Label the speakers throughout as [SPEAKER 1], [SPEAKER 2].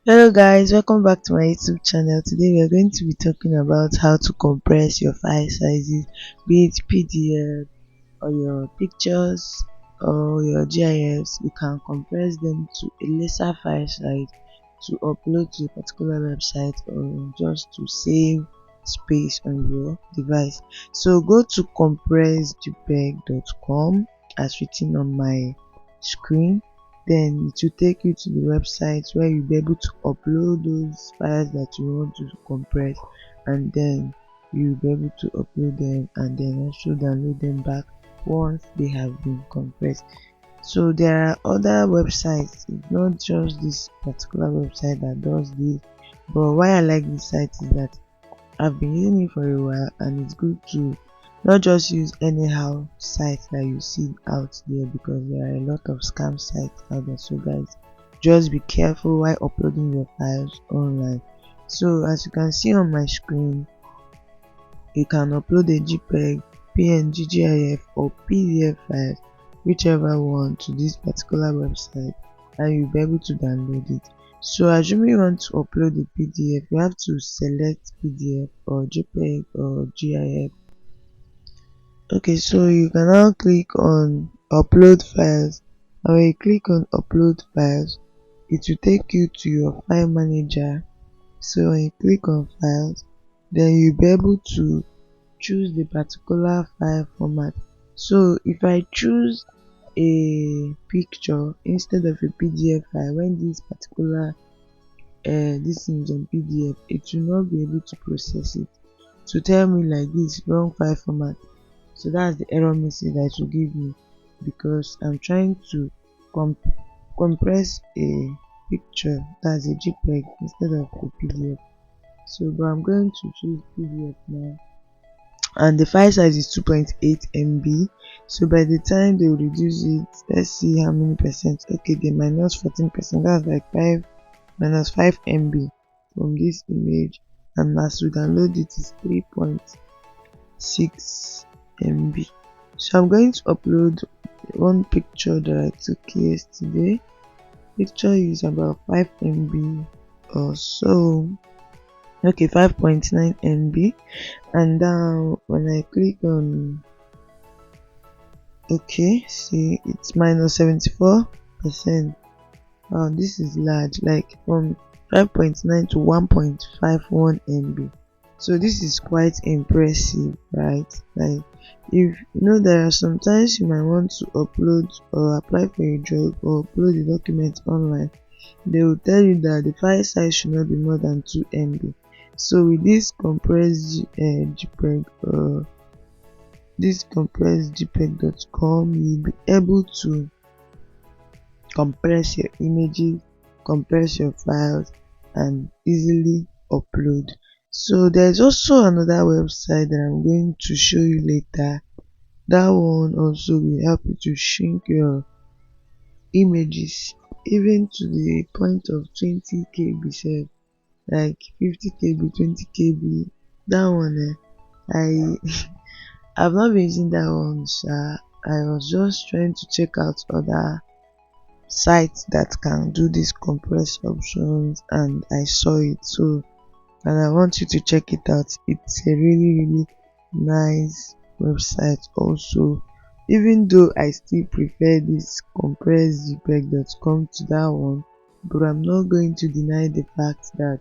[SPEAKER 1] Hello guys, welcome back to my YouTube channel. Today we are going to be talking about how to compress your file sizes, be it PDF or your pictures or your GIFs. You can compress them to a lesser file size to upload to a particular website or just to save space on your device. So go to compressjpeg.com as written on my screen. Then it will take you to the website where you'll be able to upload those files that you want to compress, and then you'll be able to upload them and then also download them back once they have been compressed. So there are other websites, it's not just this particular website that does this, but why I like this site is that I've been using it for a while, and it's good to not just use anyhow sites that you see out there, because there are a lot of scam sites out there. So guys, just be careful while uploading your files online. So as you can see on my screen, you can upload a JPEG, PNG, GIF or PDF file, whichever one, to this particular website, and you'll be able to download it. So assuming you want to upload a PDF, you have to select PDF or JPEG or GIF. Okay, so you can now click on upload files, and when you click on upload files, it will take you to your file manager. So when you click on files, then you'll be able to choose the particular file format. So if I choose a picture instead of a PDF file, when this particular this is on PDF, it will not be able to process it to tell me like this wrong file format. So that's the error message that it will give me, because I'm trying to compress a picture that's a JPEG instead of a PDF. So but I'm going to choose PDF now, and the file size is 2.8 MB. So by the time they will reduce it, let's see how many percent. Okay, they minus 14%, that's like 5 minus 5 MB from this image, and as we download it is 3.6 MB. So I'm going to upload one picture that I took yesterday. Picture is about 5 MB or so. Okay, 5.9 MB. And now when I click on okay, see it's minus 74%. Wow, this is large, like from 5.9 to 1.51 MB. So this is quite impressive, right? Like, if you know, there are sometimes you might want to upload or apply for a job or upload a document online, they will tell you that the file size should not be more than 2 MB. So with this compressed JPEG or this compressed JPEG.com, you'll be able to compress your images, compress your files, and easily upload. So there's also another website that I'm going to show you later. That one also will help you to shrink your images even to the point of 20 KB sef, like 50 KB, 20 KB. That one I I've not been using that one I was just trying to check out other sites that can do these compress options, and I saw it, so and I want you to check it out. It's a really nice website also, even though I still prefer this compressjpeg.com to that one, but I'm not going to deny the fact that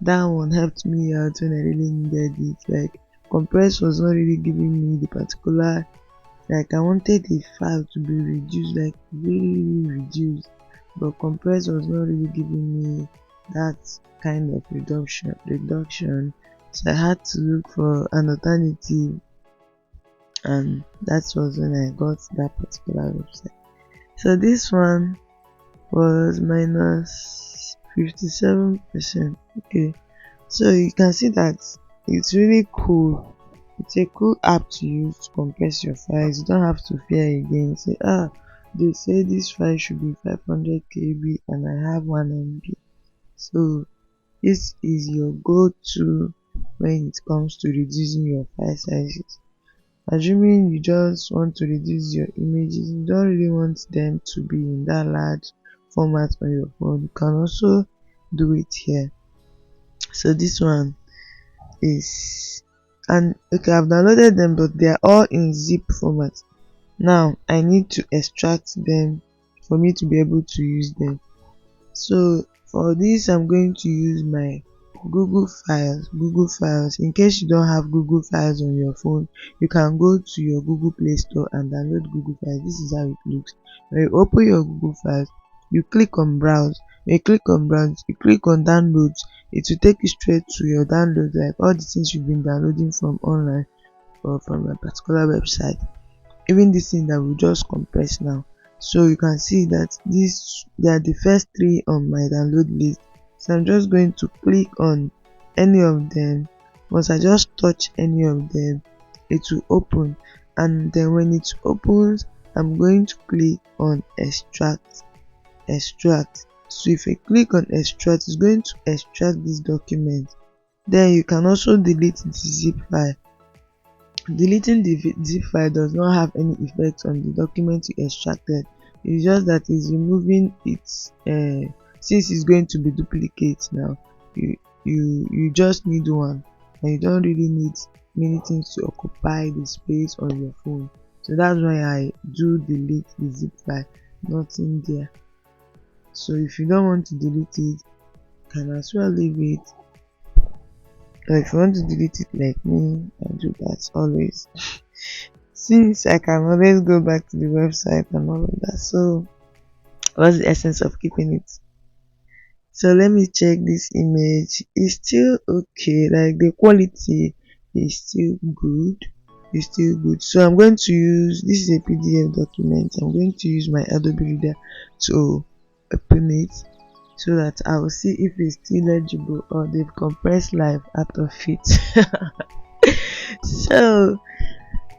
[SPEAKER 1] that one helped me out when I really needed it. Like, compress was not really giving me the particular, like I wanted the file to be reduced, like really reduced, but compress was not really giving me that kind of reduction. So I had to look for an alternative, and that was when I got that particular website. So this one was minus 57%. Okay, so you can see that it's really cool. It's a cool app to use to compress your files. You don't have to fear again. Say, they say this file should be 500 KB and I have 1 MB. So this is your go-to when it comes to reducing your file sizes. Assuming you just want to reduce your images, you don't really want them to be in that large format on your phone, you can also do it here. So this one is, and okay, I've downloaded them, but they are all in zip format. Now I need to extract them for me to be able to use them. So for this, I'm going to use my Google Files. In case you don't have Google Files on your phone, you can go to your Google Play Store and download Google Files. This is how it looks. When you open your Google Files, you click on browse. When you click on browse, you click on downloads. It will take you straight to your downloads, like all the things you've been downloading from online or from a particular website. Even this thing that we just compress now. So you can see that they are the first three on my download list. So I'm just going to click on any of them. Once I just touch any of them, it will open, and then when it opens, I'm going to click on extract. So if I click on extract, it's going to extract this document. Then you can also delete the zip file. Deleting the zip file does not have any effect on the document you extracted. It's just that it's removing its since it's going to be duplicate now. You just need one, and you don't really need many things to occupy the space on your phone. So that's why I do delete the zip file, nothing there. So if you don't want to delete it, you can as well leave it. Or if you want to delete it like me, I do that always. Since I can always go back to the website and all of that. So what's the essence of keeping it? So let me check this image. It's still okay, like the quality is still good. So I'm going to use, this is a PDF document. I'm going to use my Adobe Reader to open it, so that I will see if it's still legible or they've compressed live out of it. So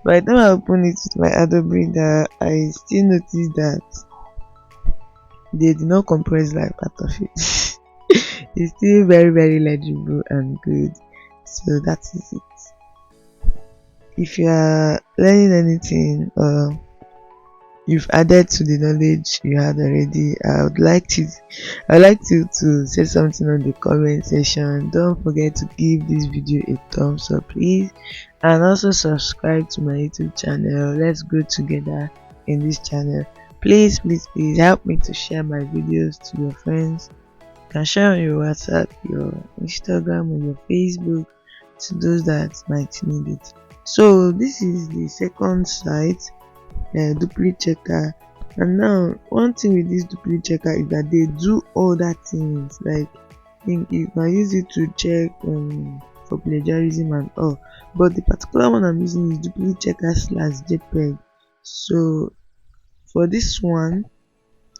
[SPEAKER 1] by the time I open it with my Adobe Reader, I still notice that they did not compress live out of it. It's still very legible and good. So that is it. If you are learning anything or you've added to the knowledge you had already, I'd like you to say something on the comment section. Don't forget to give this video a thumbs up, please, and also subscribe to my YouTube channel. Let's grow together in this channel. Please help me to share my videos to your friends. You can share on your WhatsApp, your Instagram, or your Facebook to those that might need it. So this is the second site, duplicate checker. And now one thing with this duplicate checker is that they do other things, like you can use it to check for plagiarism and all, but the particular one I'm using is duplicate checker / JPEG. So for this one,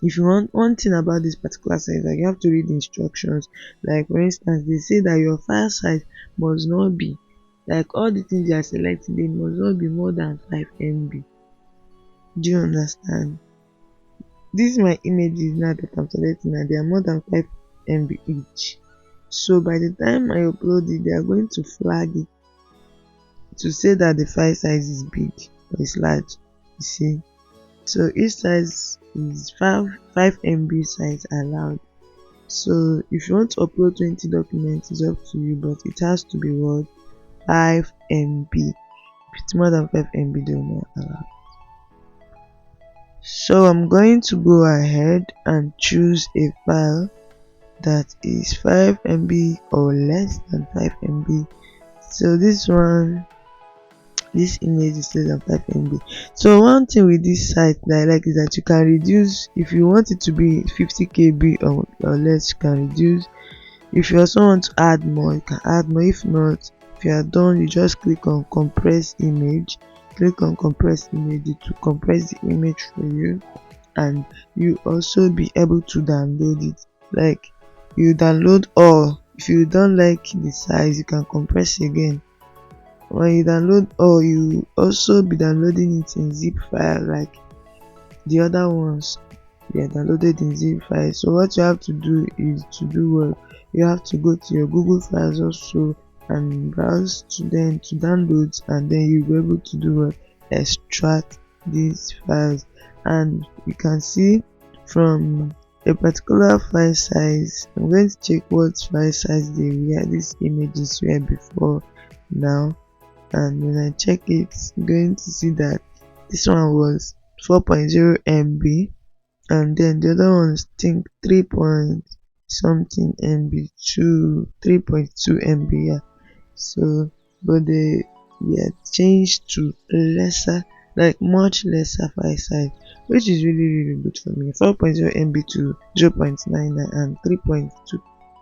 [SPEAKER 1] if you want, one thing about this particular site, like you have to read the instructions. Like for instance, they say that your file size must not be, like all the things you are selecting, they must not be more than 5 MB. Do you understand? These my images now that I'm selecting, and they are more than 5 MB each. So by the time I upload it, they are going to flag it to say that the file size is big or it's large. You see, so each size is 5 MB size allowed. So if you want to upload 20 documents, it's up to you, but it has to be what, 5 MB. If it's more than 5 MB, they will not allow. So I'm going to go ahead and choose a file that is 5 MB or less than 5 MB. So this image is less than 5 MB. So one thing with this site that I like is that you can reduce. If you want it to be 50 KB or less, you can reduce. If you also want to add more, you can add more. If not, if you are done, you just click on compress image. Click on compress image to compress the image for you, and you also be able to download it. Like you download all. If you don't like the size, you can compress again. When you download all, you also be downloading it in zip file like the other ones. They are downloaded in zip file. So what you have to do is to do what, you have to go to your Google Files also and browse to downloads, and then you'll be able to do what, extract these files. And you can see from a particular file size. I'm going to check what file size these images were before now, and when I check it, I'm going to see that this one was 4.0 MB, and then the other ones think 3 point something MB to 3.2 MB. Yeah. So but they changed to lesser, like much lesser file size, which is really good for me. 4.0 MB to 0.99 and 3.2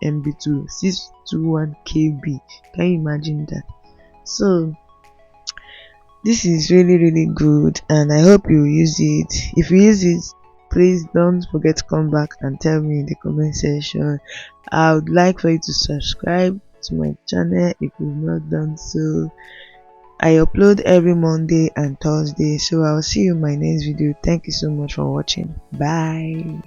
[SPEAKER 1] MB to 621 KB. Can you imagine that? So this is really good, and I hope you use it. If you use it, please don't forget to come back and tell me in the comment section. I would like for you to subscribe to my channel if you've not done so. I upload every Monday and Thursday, so I'll see you in my next video. Thank you so much for watching. Bye.